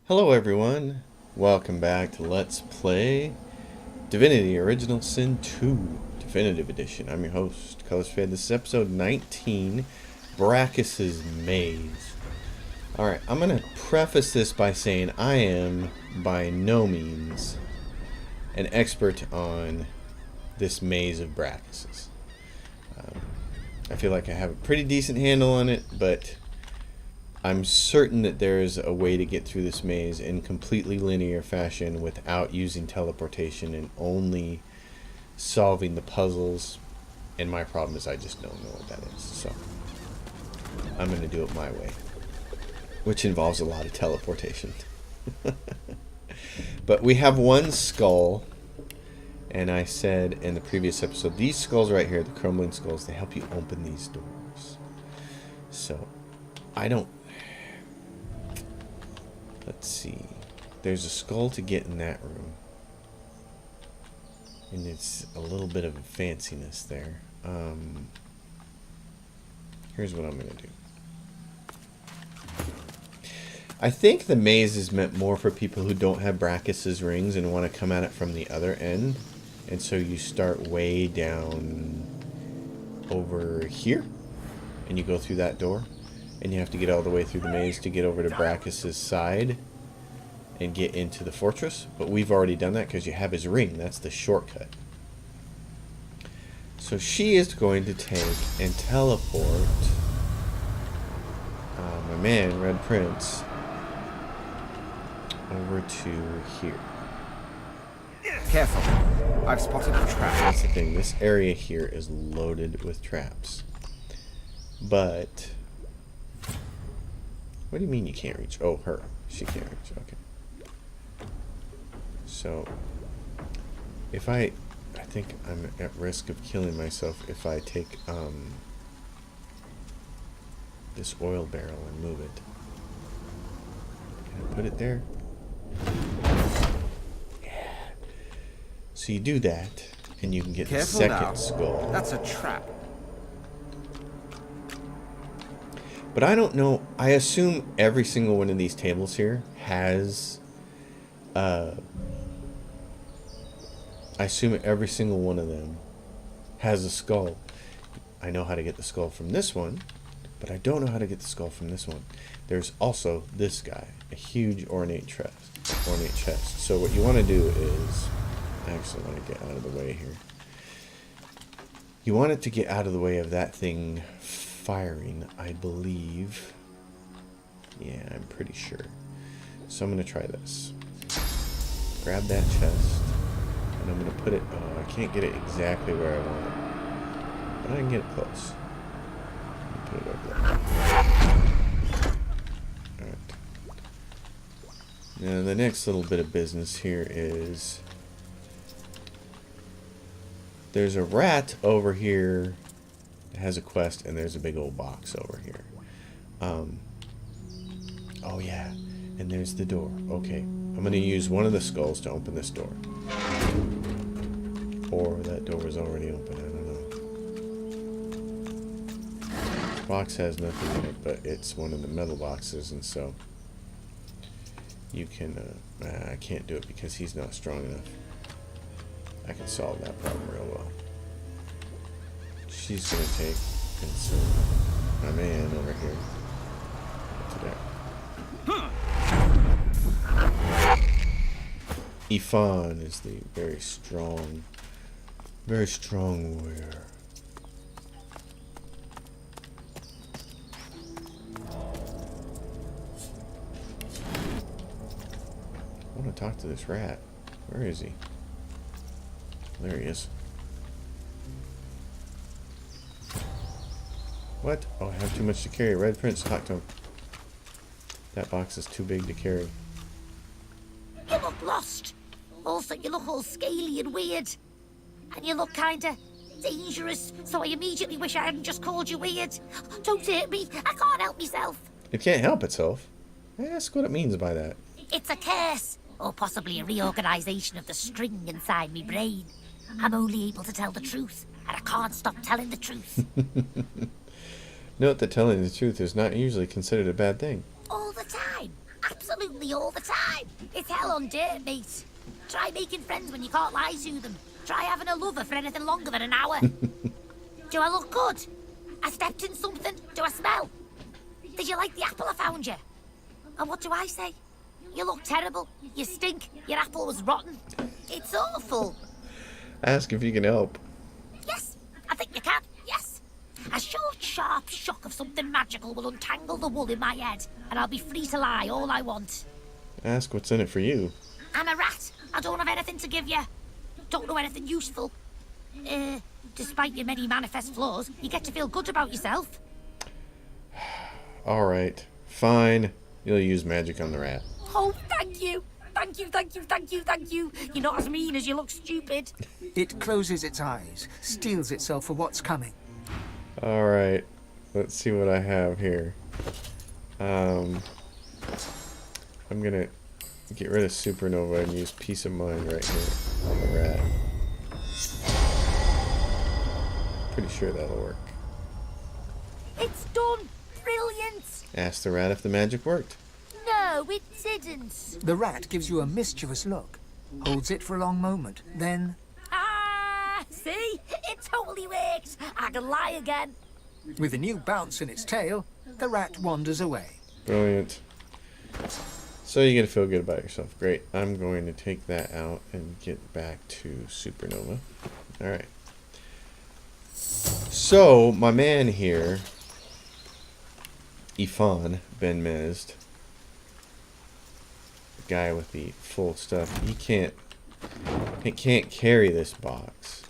Hello everyone, welcome back to Let's Play Divinity Original Sin 2 Definitive Edition. I'm your host, Colors Fade. This is episode 19, Braccus's Maze. Alright, I'm going to preface this by saying I am by no means an expert on this maze of Braccus's. I feel like I have a pretty decent handle on it, but I'm certain that there is a way to get through this maze in completely linear fashion without using teleportation and only solving the puzzles. And my problem is I just don't know what that is. So I'm going to do it my way, which involves a lot of teleportation. But we have one skull, and I said in the previous episode, these skulls right here, the crumbling skulls, they help you open these doors. So I don't... Let's see. There's a skull to get in that room. And it's a little bit of a fanciness there. Here's what I'm going to do. I think the maze is meant more for people who don't have Braccus's rings and want to come at it from the other end. And so you start way down over here. And you go through that door. And you have to get all the way through the maze to get over to Braccus's side and get into the fortress. But we've already done that because you have his ring. That's the shortcut. So she is going to take and teleport my man, Red Prince, over to here. Careful. I've spotted a trap. That's the thing. This area here is loaded with traps. But... what do you mean you can't reach? Oh, her. She can't reach. Okay. So, if I think I'm at risk of killing myself if I take this oil barrel and move it. Can I put it there? Yeah. So you do that, and you can get the second skull. That's a trap. But I don't know. I assume every single one of these tables here has... I assume every single one of them has a skull. I know how to get the skull from this one, but I don't know how to get the skull from this one. There's also this guy, a huge ornate chest. So what you want to do is... I actually want to get out of the way here. You want it to get out of the way of that thing firing, I believe. Yeah, I'm pretty sure. So I'm going to try this. Grab that chest. And I'm going to put it... oh, I can't get it exactly where I want it. But I can get it close. Put it over there. Alright. Now the next little bit of business here is... there's a rat over here that has a quest, and there's a big old box over here. Oh yeah, and there's the door. Okay, I'm going to use one of the skulls to open this door. Or that door was already open, I don't know. The box has nothing in it, but it's one of the metal boxes, and so you can, I can't do it because he's not strong enough. I can solve that problem real well. She's going to take and send my man over here to there. Ifan is the very strong warrior. I want to talk to this rat. Where is he? There he is. What? Oh, I have too much to carry. Red Prince, talk to him. That box is too big to carry. You look lost. Also, you look all scaly and weird. And you look kinda dangerous, so I immediately wish I hadn't just called you weird. Don't hurt me. I can't help myself. It can't help itself. Ask what it means by that. It's a curse. Or possibly a reorganization of the string inside me brain. I'm only able to tell the truth, and I can't stop telling the truth. Note that telling the truth is not usually considered a bad thing. All the time. Absolutely all the time. It's hell on dirt, mate. Try making friends when you can't lie to them. Try having a lover for anything longer than an hour. Do I look good? I stepped in something? Do I smell? Did you like the apple I found you? And what do I say? You look terrible. You stink. Your apple was rotten. It's awful. Ask if you can help. Yes, I think you can. Yes. A short, sharp shock of something magical will untangle the wool in my head, and I'll be free to lie all I want. Ask what's in it for you. I'm a rat. I don't have anything to give you. Don't know anything useful. Despite your many manifest flaws, you get to feel good about yourself. Alright. Fine. You'll use magic on the rat. Oh, thank you. Thank you, thank you, thank you, thank you. You're not as mean as you look stupid. It closes its eyes, steels itself for what's coming. Alright. Let's see what I have here. I'm gonna get rid of Supernova and use Peace of Mind right here on the rat. Pretty sure that'll work. It's done. Brilliant. Ask the rat if the magic worked. No, it didn't. The rat gives you a mischievous look, holds it for a long moment, then... Ah, see? It totally works. I can lie again. with a new bounce in its tail, the rat wanders away. Brilliant. So you get to feel good about yourself. Great. I'm going to take that out and get back to Supernova. Alright. So, my man here, Ifan Ben Mezd, the guy with the full stuff, he can't carry this box.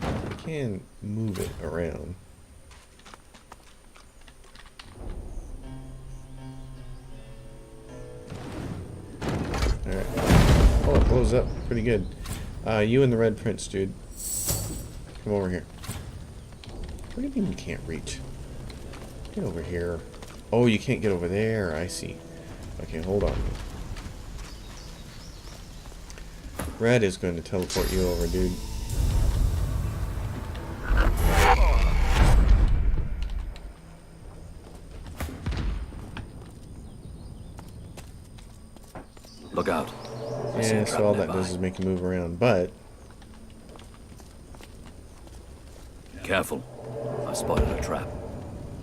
I can move it around. Alright. Oh, it blows up pretty good. You and the Red Prince, dude. Come over here. What do you mean you can't reach? Get over here. Oh, you can't get over there. I see. Okay, hold on. Red is going to teleport you over, dude. Look out. Yeah, so all that does is make you move around, but... Careful. I spotted a trap.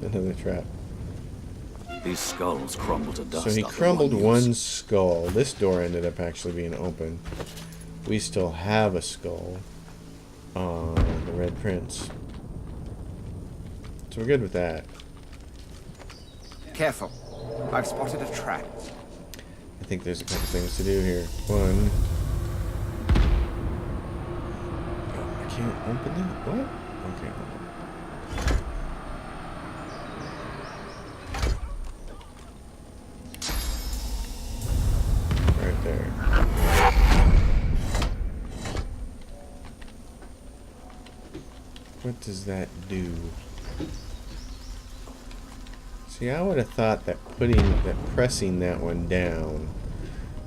Another trap. These skulls crumble to dust. So he after crumbled use. one skull. This door ended up actually being open. We still have a skull on the Red Prince. So we're good with that. Careful. I've spotted a trap. I think there's a couple things to do here. One. Oh, I can't open it? What? Okay, hold on. Right there. What does that do? See, I would have thought that pressing that one down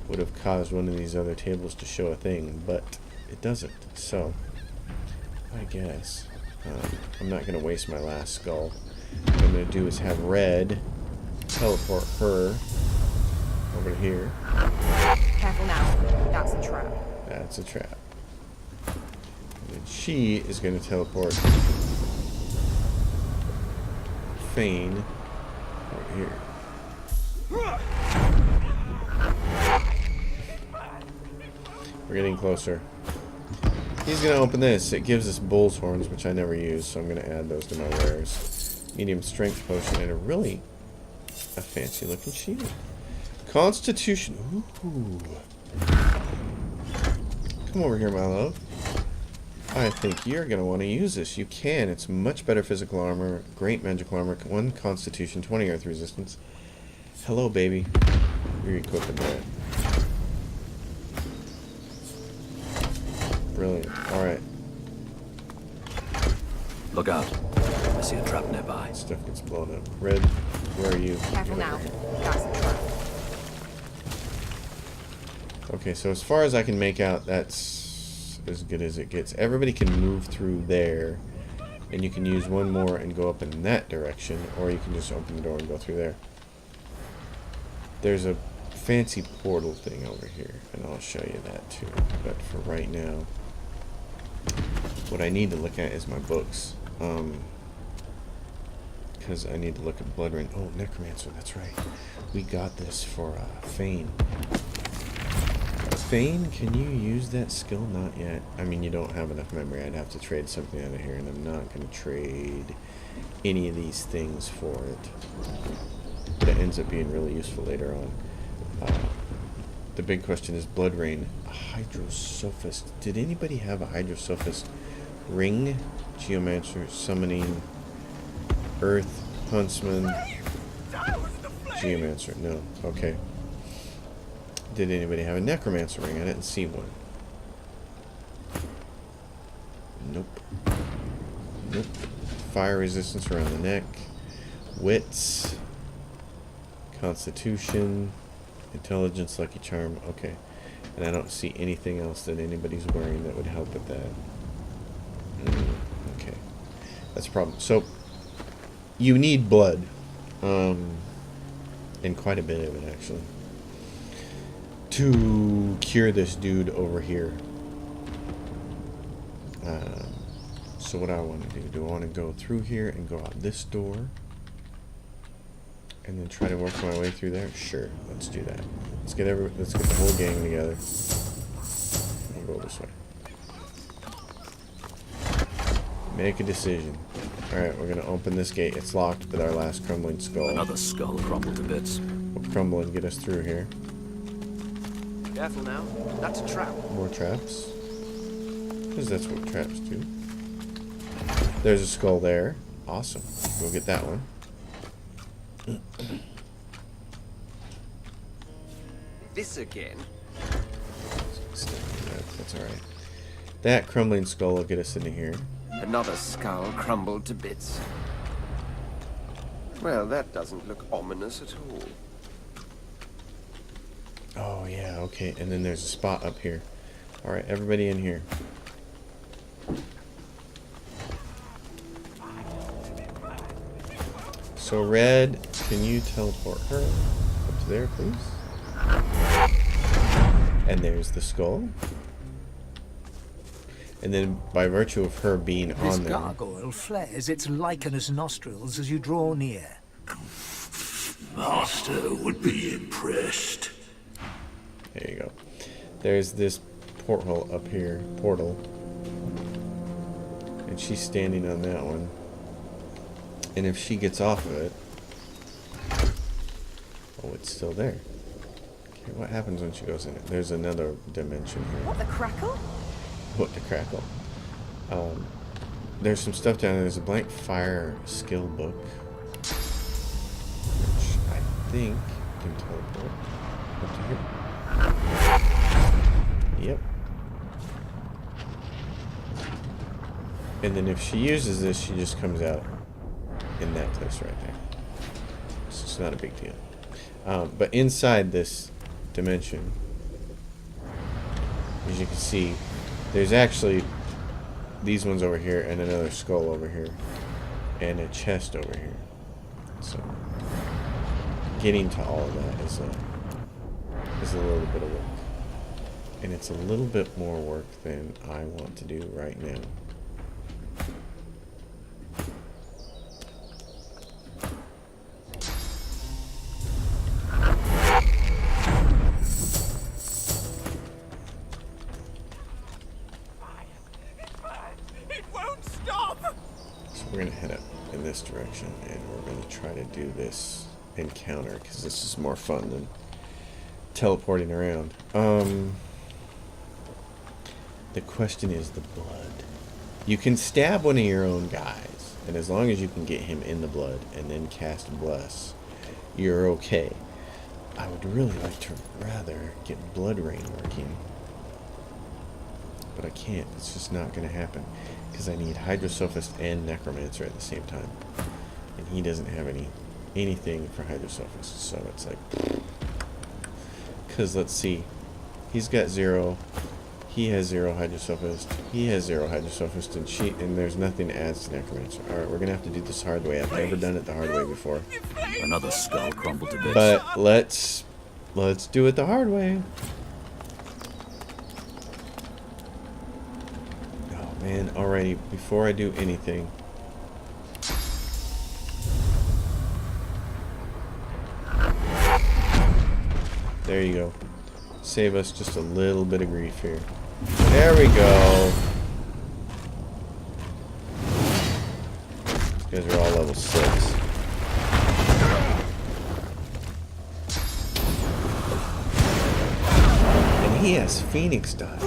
would have caused one of these other tables to show a thing, but it doesn't. So, I guess I'm not going to waste my last skull. What I'm going to do is have Red teleport her over to here. Careful now. That's a trap. That's a trap. And then she is going to teleport Fane right here. We're getting closer. He's going to open this. It gives us bull's horns, which I never use, so I'm going to add those to my wares. Medium strength potion and a fancy looking shield. Constitution. Ooh. Come over here, my love. I think you're going to want to use this. You can. It's much better physical armor, great magical armor, 1 constitution, 20 earth resistance. Hello, baby. You're equipping that. Brilliant. Alright. Look out. I see a trap nearby. Stuff gets blown up. Red, where are you? Careful Get now. over here. That's a trap. Okay, so as far as I can make out, that's as good as it gets. Everybody can move through there. And you can use one more and go up in that direction, or you can just open the door and go through there. There's a fancy portal thing over here, and I'll show you that too. But for right now, what I need to look at is my books. Because I need to look at Blood Rain. Oh, Necromancer, that's right. We got this for Fane. Fane, can you use that skill? Not yet. I mean, you don't have enough memory. I'd have to trade something out of here, and I'm not going to trade any of these things for it. But it ends up being really useful later on. The big question is Blood Rain. Hydrosophist. Did anybody have a Hydrosophist ring? Geomancer, Summoning, Earth, Huntsman, Geomancer. No. Okay. Did anybody have a Necromancer ring? I didn't see one. Nope. Nope. Fire resistance around the neck. Wits. Constitution. Intelligence, Lucky Charm. Okay. And I don't see anything else that anybody's wearing that would help with that. Okay. That's a problem. So, you need blood. And quite a bit of it, actually, to cure this dude over here. So what I want to do I want to go through here and go out this door and then try to work my way through there? Sure, let's do that. Let's get the whole gang together. We'll go this way. Make a decision. Alright, we're gonna open this gate. It's locked with our last crumbling skull. Another skull crumbled to bits. We'll crumble and get us through here. Careful now. That's a trap. More traps. Because that's what traps do. There's a skull there. Awesome. We'll get that one. This again. That's alright. That crumbling skull will get us into here. Another skull crumbled to bits. Well, that doesn't look ominous at all. Oh, yeah, okay. And then there's a spot up here. Alright, everybody in here. So, Red, can you teleport her up to there, please? And there's the skull. And then, by virtue of her being This on there... gargoyle flares its lichenous nostrils as you draw near. Master would be impressed. There you go. There's this porthole up here. Portal. And she's standing on that one. And if she gets off of it... Oh, it's still there. Okay, what happens when she goes in it? There's another dimension here. What, the crackle? What the crackle. There's some stuff down there. There's a blank fire skill book. Which I think can teleport up to here. Yep. And then if she uses this, she just comes out in that place right there. So it's not a big deal. But inside this dimension, as you can see, there's actually these ones over here and another skull over here and a chest over here. So getting to all of that is a little bit of work. And it's a little bit more work than I want to do right now. We're going to head up in this direction, and we're going to try to do this encounter, because this is more fun than teleporting around. The question is the blood. You can stab one of your own guys, and as long as you can get him in the blood and then cast Bless, you're okay. I would really like to rather get Blood Rain working, but I can't. It's just not going to happen. Because I need Hydrosophist and Necromancer at the same time. And he doesn't have anything for Hydrosophist. So it's like... Because let's see. He's got 0. He has 0 Hydrosophist. He has 0 Hydrosophist, and there's nothing that adds to Necromancer. Alright, we're gonna have to do this hard way. I've never done it the hard way before. Another skull crumbled to bits. But let's do it the hard way. Oh man, alrighty, before I do anything. There you go. Save us just a little bit of grief here. There we go. These guys are all level 6. And he has Phoenix Dive.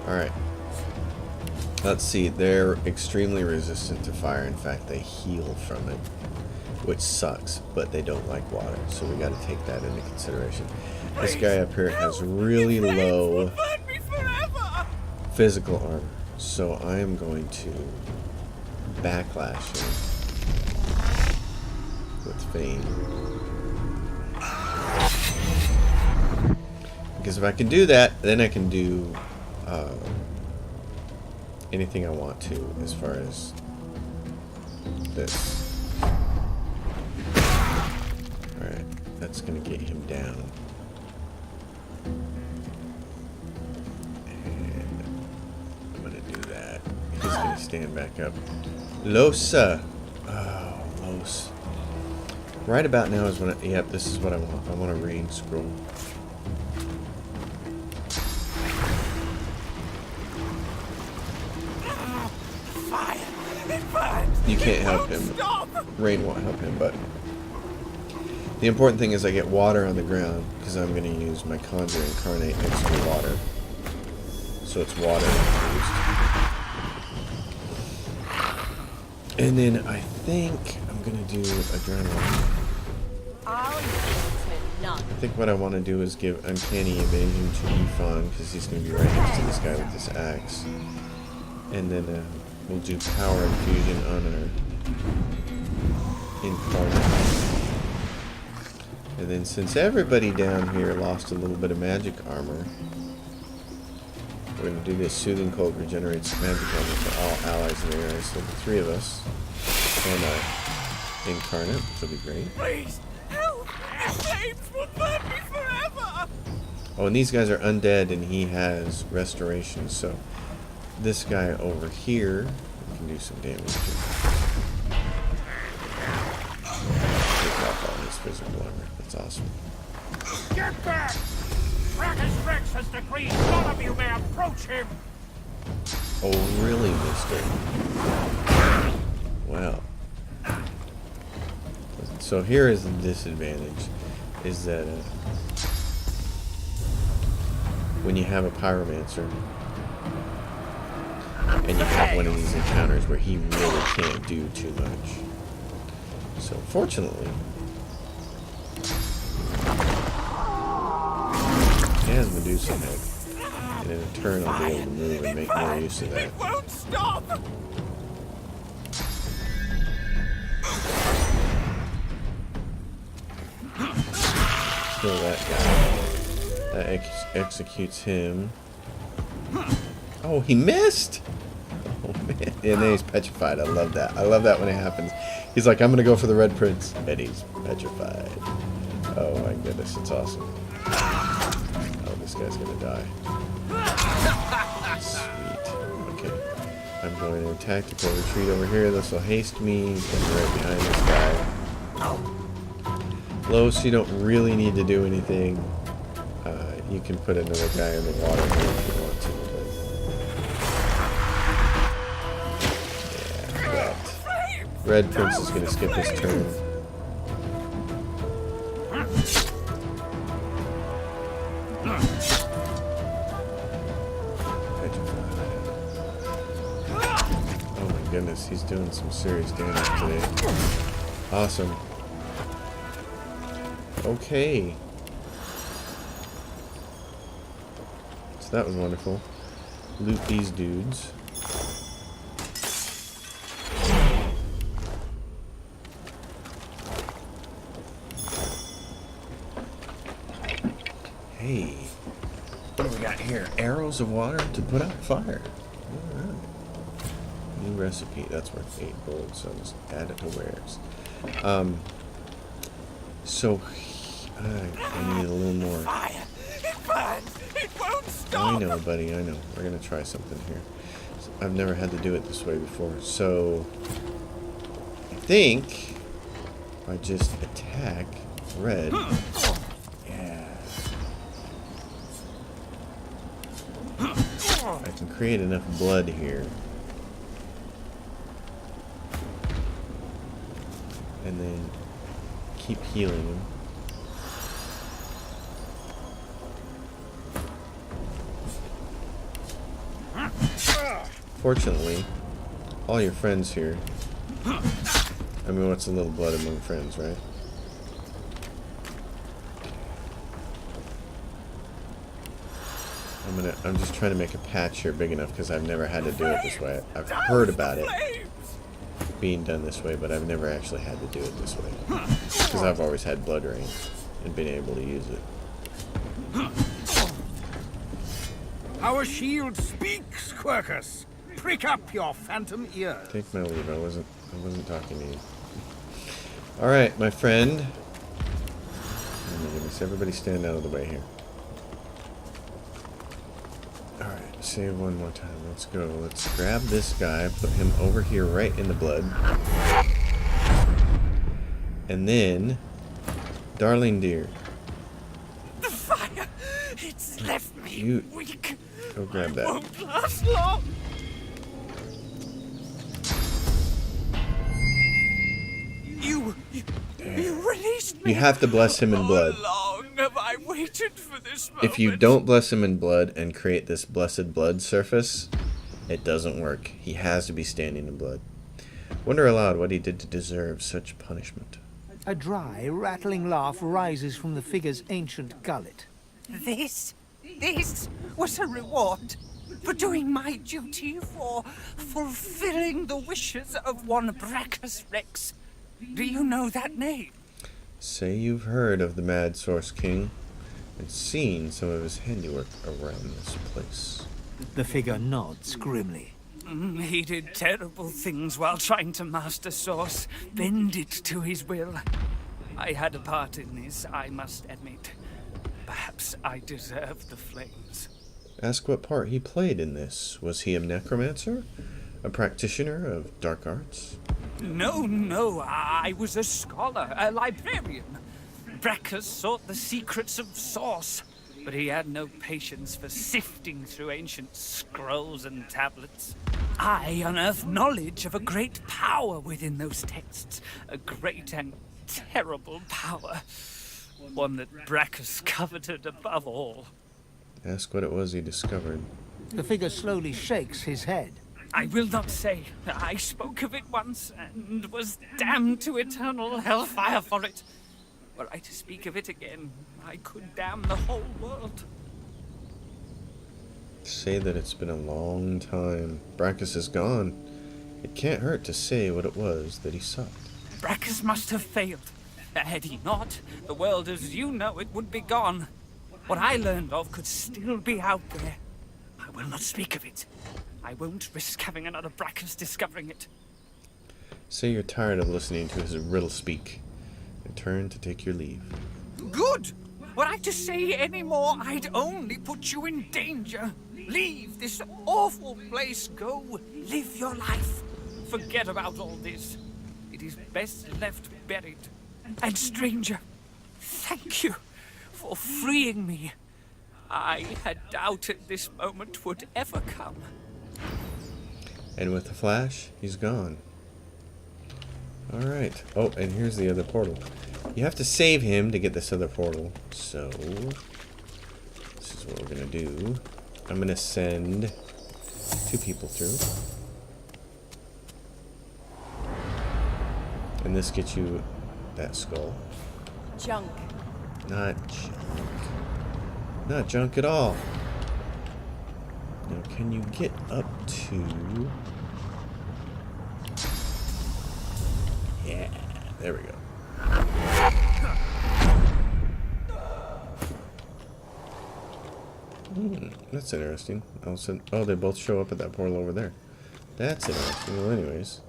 Alright. Let's see. They're extremely resistant to fire. In fact, they heal from it, which sucks, but they don't like water, so we got to take that into consideration. This guy up here has really low physical armor, so I am going to backlash him with Fame. Because if I can do that, then I can do anything I want to as far as this. Alright, that's going to get him down. And I'm going to do that. He's going to stand back up. Losa! Oh, Los. Right about now is when yep, this is what I want. I want a rain scroll. You can't help him. Rain won't help him, but the important thing is I get water on the ground because I'm going to use my Conjure Incarnate next to water. So it's water infused. And then I think I'm going to do Adrenaline. I think what I want to do is give Uncanny Evasion to Yifan because he's going to be right next to this guy with this axe. And then we'll do Power Infusion on our Incarnate. And then since everybody down here lost a little bit of magic armor, we're going to do this. Soothing Cold regenerates magic armor for all allies in the area. So the 3 of us and our Incarnate, which will be great. Please, help! The flames will burn me forever! Oh, and these guys are undead and he has restoration, so this guy over here can do some damage to. Take off all his physical armor. That's awesome. Get back! Braccus Rex has decreed none of you may approach him! Oh, really, mister? Wow. So here is the disadvantage, is that when you have a Pyromancer, and you have one of these encounters where he really can't do too much. So fortunately, he has Medusa Head, and in a turn I'll be able to move and make more use of that. It won't stop! Kill that guy. That executes him. Oh, he missed! Oh man. And then he's petrified. I love that. I love that when it happens. He's like, I'm gonna go for the Red Prince. And he's petrified. Oh my goodness, it's awesome. Oh, this guy's gonna die. Sweet. Okay. I'm going to tactical retreat over here. This will haste me. He's gonna be right behind this guy. Los, you don't really need to do anything. You can put another guy in the water here if you want to. But yeah, that Red Prince is going to skip his turn. Oh my goodness, he's doing some serious damage today. Awesome. Okay. So that was wonderful. Loot these dudes. Hey. Here, arrows of water to put out fire. Alright. New recipe. That's worth 8 gold, so I'll just add it to wares. So, I need a little more. Fire! It burns! It won't stop! I know, buddy, I know. We're gonna try something here. I've never had to do it this way before, so I think if I just attack red. Yeah. I can create enough blood here. And then keep healing him. Fortunately, all your friends here. I mean, what's a little blood among friends, right? I'm just trying to make a patch here big enough because I've never had to do it this way. I've heard about it being done this way, but I've never actually had to do it this way because I've always had blood rain and been able to use it. Our shield speaks, Quercus. Prick up your phantom ears. Take my leave. I wasn't talking to you. All right, my friend. Oh my goodness! Everybody stand out of the way here. All right, save one more time. Let's go. Let's grab this guy, put him over here, right in the blood, and then, darling dear. The fire! It's left me weak. Go grab that. Won't last long. You released me. You have to bless him in blood. How long have I waited for this moment? If you don't bless him in blood and create this blessed blood surface, it doesn't work. He has to be standing in blood. Wonder aloud what he did to deserve such punishment. A dry, rattling laugh rises from the figure's ancient gullet. This was a reward for doing my duty, for fulfilling the wishes of one Braccus Rex. Do you know that name? Say you've heard of the Mad Source King and seen some of his handiwork around this place. The figure nods grimly. He did terrible things while trying to master Source, bend it to his will. I had a part in this, I must admit. Perhaps I deserve the flames. Ask what part he played in this. Was he a necromancer? A practitioner of dark arts? No, I was a scholar, a librarian. Braccus sought the secrets of Source, but he had no patience for sifting through ancient scrolls and tablets. I unearthed knowledge of a great power within those texts, a great and terrible power, one that Braccus coveted above all. Ask what it was he discovered. The figure slowly shakes his head. I will not say. I spoke of it once, and was damned to eternal hellfire for it. Were I to speak of it again, I could damn the whole world. Say that it's been a long time. Braccus is gone. It can't hurt to say what it was that he sought. Braccus must have failed. Had he not, the world as you know it would be gone. What I learned of could still be out there. I will not speak of it. I won't risk having another Braccus discovering it. Say you're tired of listening to his riddle speak, and turn to take your leave. Good! Were I to say any more, I'd only put you in danger. Leave this awful place. Go live your life. Forget about all this. It is best left buried. And stranger, thank you for freeing me. I had doubted this moment would ever come. And with a flash, he's gone. Alright. Oh, and here's the other portal. You have to save him to get this other portal. So, this is what we're going to do. I'm going to send 2 people through. And this gets you that skull. Junk. Not junk. Not junk at all. Now, can you get up to... Yeah, there we go. That's interesting. All of a sudden, oh, they both show up at that portal over there. That's interesting. Well, anyways.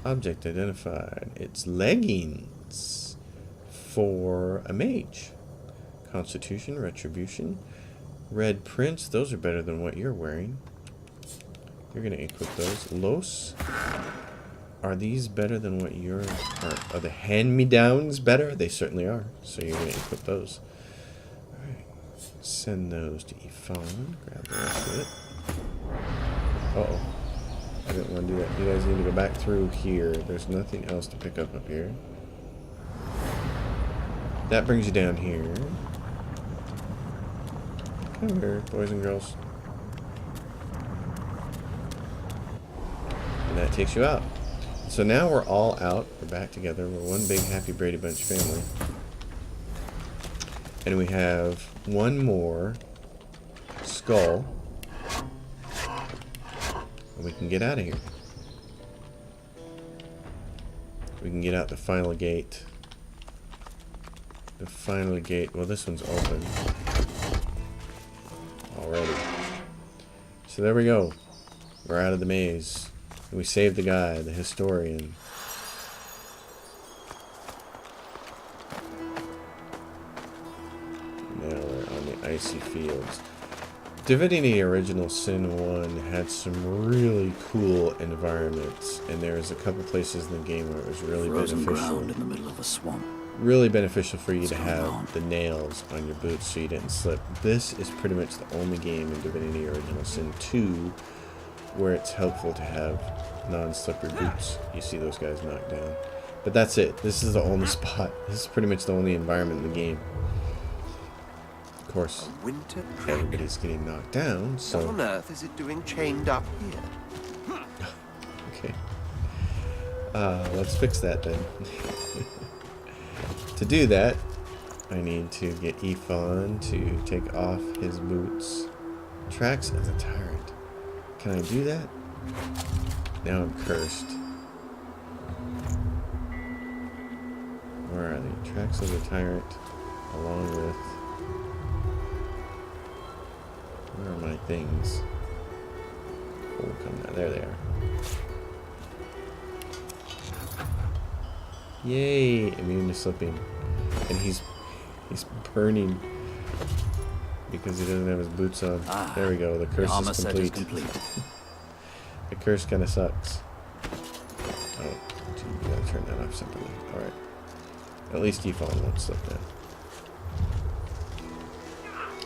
Object identified. It's leggings for a mage. Constitution, Retribution, Red Prince. Those are better than what you're wearing. You're going to equip those. Los. Are these better than what you're... Are the hand-me-downs better? They certainly are. So you're going to equip those. Alright. Send those to Ifan. Grab the rest of it. Uh-oh. I didn't want to do that. You guys need to go back through here. There's nothing else to pick up here. That brings you down here. Come here, boys and girls. And that takes you out. So now we're all out. We're back together. We're one big happy Brady Bunch family. And we have one more skull. And we can get out of here. We can get out the final gate. The final gate. Well, this one's open already. So there we go. We're out of the maze. And we saved the guy, the historian. Now we're on the icy fields. Divinity Original Sin 1 had some really cool environments, and there was a couple places in the game where it was really Frozen beneficial. ground in the middle of a swamp. Really beneficial for you to What's going have on? the nails on your boots so you didn't slip. This is pretty much the only game in Divinity Original Sin 2 where it's helpful to have non-slippery boots. You see those guys knocked down. But that's it. This is the only spot. This is pretty much the only environment in the game. Of course, Winter everybody's getting knocked down, so... What on earth is it doing chained up here? Okay. Let's fix that then. To do that, I need to get Ifan to take off his boots. Tracks of the Tyrant. Can I do that? Now I'm cursed. Where are they? Tracks of the Tyrant, along with... Where are my things? Oh, come down. There they are. Yay! Immune to slipping. And he's burning because he doesn't have his boots on. There we go. The curse Armor is set is complete. complete. The curse kind of sucks. Oh, gee, you gotta turn that off separately. Alright. At least Ifan won't slip down.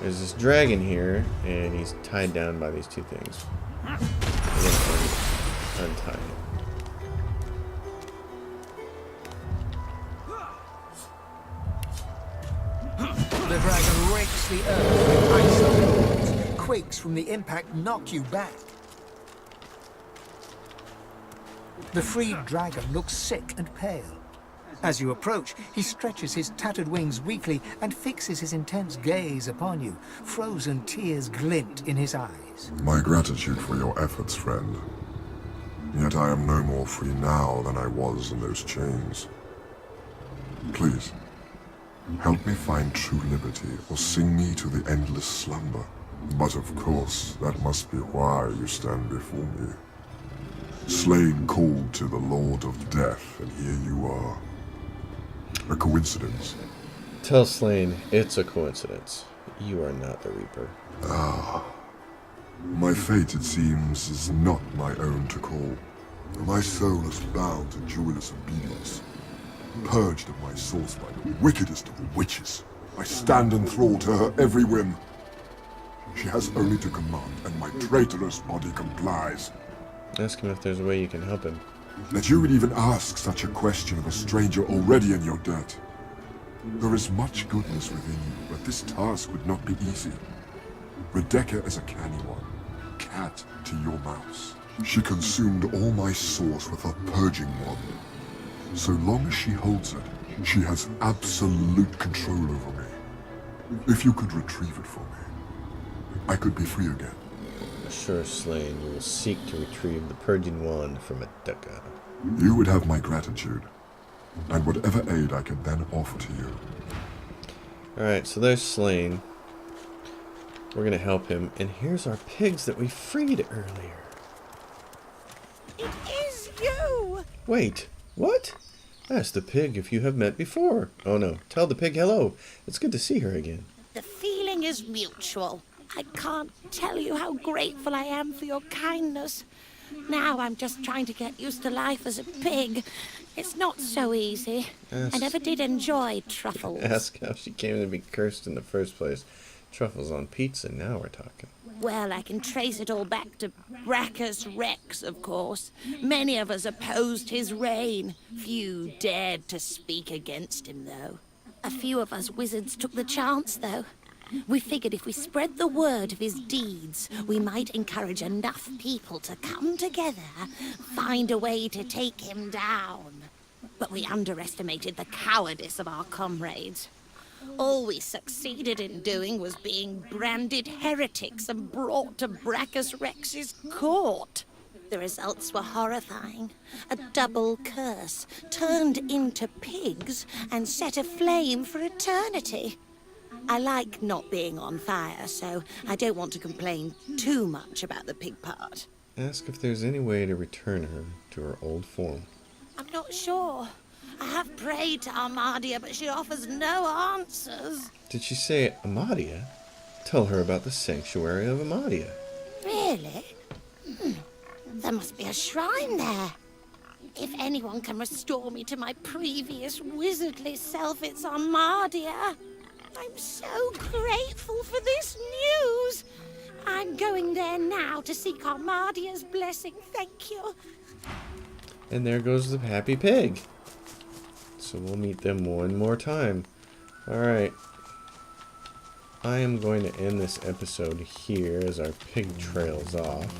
There's this dragon here, and he's tied down by these two things. I'm gonna untie him. The dragon rakes the earth with ice and quakes from the impact knock you back. The freed dragon looks sick and pale. As you approach, he stretches his tattered wings weakly and fixes his intense gaze upon you. Frozen tears glint in his eyes. My gratitude for your efforts, friend. Yet I am no more free now than I was in those chains. Please, help me find true liberty, or sing me to the endless slumber. But of course, that must be why you stand before me. Slain called to the Lord of Death, and here you are. A coincidence? Tell Slain, it's a coincidence. You are not the Reaper. My fate, it seems, is not my own to call. My soul is bound to joyless obedience. Purged of my source by the wickedest of the witches, I stand in thrall to her every whim. She has only to command, and my traitorous body complies. Ask him if there's a way you can help him. That you would even ask such a question of a stranger already in your debt. There is much goodness within you, but this task would not be easy. Rebecca is a canny one, cat to your mouse. She consumed all my source with her purging wand. So long as she holds it, she has absolute control over me. If you could retrieve it for me, I could be free again. Sure, Slain, you will seek to retrieve the purging wand from Adeka. You would have my gratitude, and whatever aid I can then offer to you. Alright, so there's Slain. We're gonna help him. And here's our pigs that we freed earlier. It is you! Wait, what? Ask the pig if you have met before. Oh no, tell the pig hello. It's good to see her again. The feeling is mutual. I can't tell you how grateful I am for your kindness. Now I'm just trying to get used to life as a pig. It's not so easy. I never did enjoy truffles. Ask how she came to be cursed in the first place. Truffles on pizza, now we're talking. Well, I can trace it all back to Braccus Rex, of course. Many of us opposed his reign. Few dared to speak against him, though. A few of us wizards took the chance, though. We figured if we spread the word of his deeds, we might encourage enough people to come together, find a way to take him down. But we underestimated the cowardice of our comrades. All we succeeded in doing was being branded heretics and brought to Braccus Rex's court. The results were horrifying. A double curse, turned into pigs and set aflame for eternity. I like not being on fire, so I don't want to complain too much about the pig part. Ask if there's any way to return her to her old form. I'm not sure. I have prayed to Armadia, but she offers no answers. Did she say Amadia? Tell her about the sanctuary of Amadia. Really? There must be a shrine there. If anyone can restore me to my previous wizardly self, it's Armadia. I'm so grateful for this news. I'm going there now to seek Armadia's blessing. Thank you. And there goes the happy pig. So we'll meet them one more time. Alright. I am going to end this episode here as our pig trails off.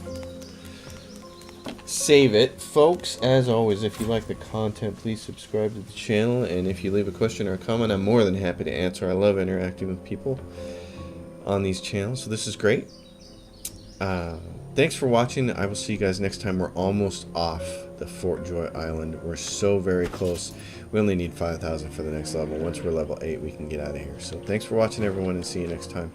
Save it. Folks, as always, if you like the content, please subscribe to the channel. And if you leave a question or a comment, I'm more than happy to answer. I love interacting with people on these channels, so this is great. Thanks for watching. I will see you guys next time. We're almost off the Fort Joy Island. We're so very close. We only need 5,000 for the next level. Once we're level 8, we can get out of here. So thanks for watching, everyone, and see you next time.